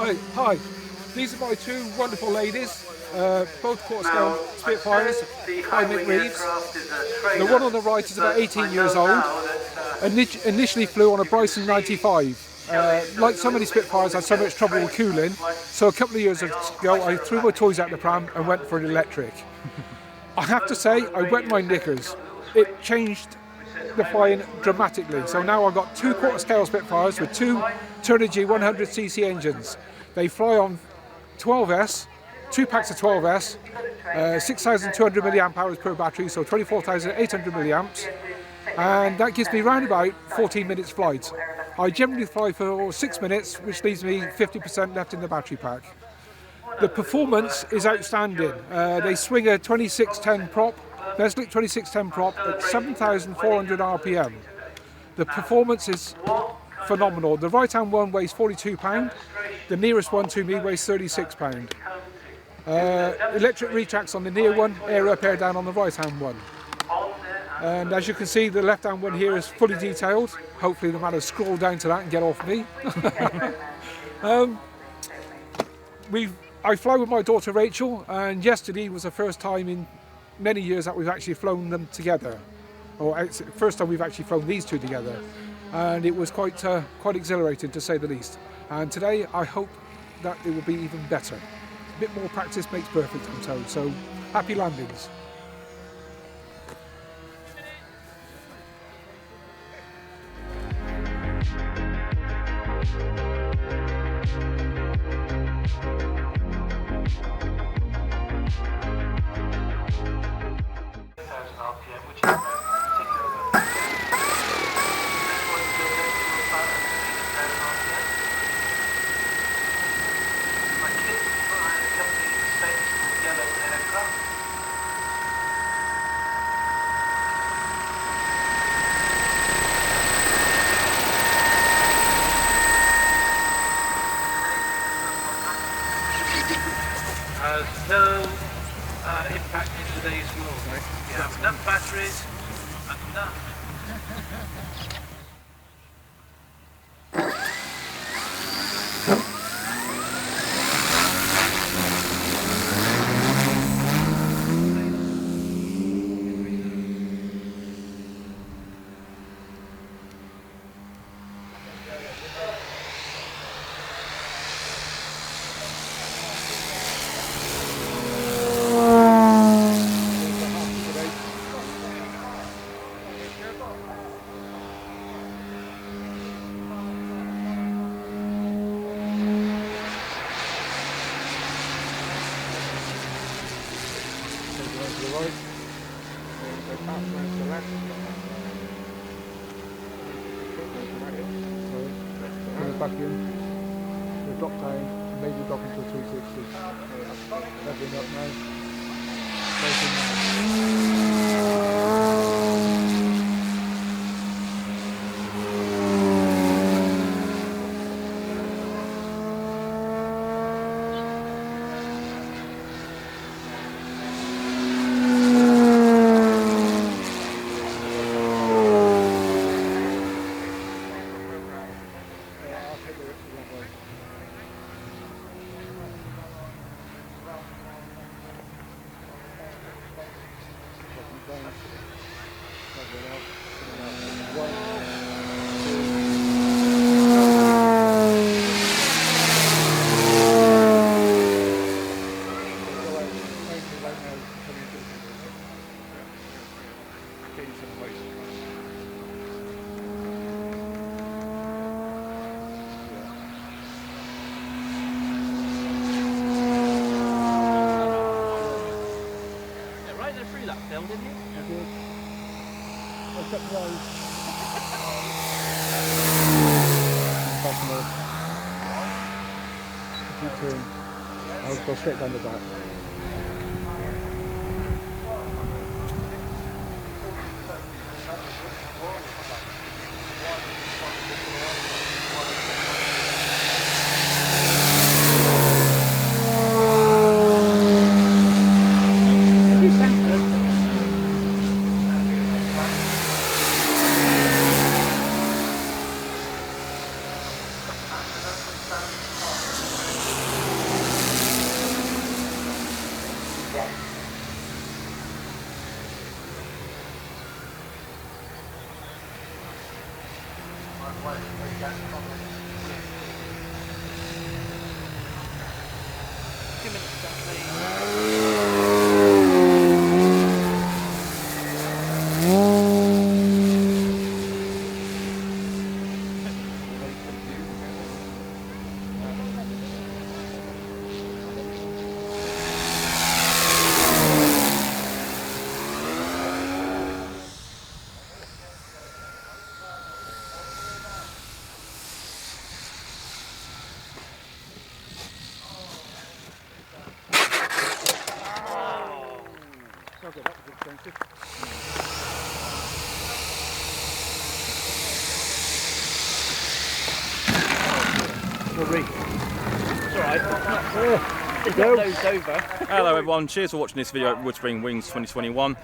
Hi. These are my two wonderful ladies, both quarter scale Spitfires by Mick Reeves. The one on the right is about 18 years old. Initially flew on a Bryson 95. Like so many Spitfires, I had so much trouble with cooling, so a couple of years ago I threw my toys out the pram and went for an electric. I have to say, I wet my knickers. It changed the flying dramatically. So now I've got two quarter scale Spitfires with two Turnigy 100cc engines. They fly on 12S, two packs of 12S, 6,200 milliamp hours per battery, so 24,800 milliamps, and that gives me around about 14 minutes flight. I generally fly for 6 minutes, which leaves me 50% left in the battery pack. The performance is outstanding. They swing a 2610 prop, Neslick 2610 prop at 7,400 RPM. The performance is phenomenal. The right hand one weighs 42 pounds, the nearest one to me weighs 36 pounds. Electric retracts on the near one, air up, air down on the right hand one. And as you can see, the left hand one here is fully detailed. Hopefully the man will scroll down to that and get off me. I fly with my daughter Rachel, and yesterday was the first time in many years that we've actually flown them together. Or it's the first time we've actually flown these two together. And it was quite exhilarating, to say the least. And today I hope that it will be even better. A bit more practice makes perfect, I'm told. So happy landings. No impact in today's world. You have enough batteries, enough. Back in, the drop down, maybe drop into a 360. Leveling up Didn't you? I did. I kept close. I'll go straight down the back. Okay, that was expensive. Sorry. It's alright. It's not nosed over. Hello everyone, cheers for watching this video at Woodspring Wings 2021.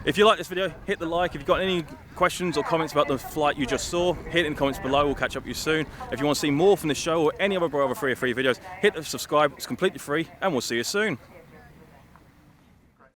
If you like this video, hit the like. If you've got any questions or comments about the flight you just saw, hit it in the comments below. We'll catch up with you soon. If you want to see more from the show or any other Bravo 303 videos, hit the subscribe. It's completely free and we'll see you soon.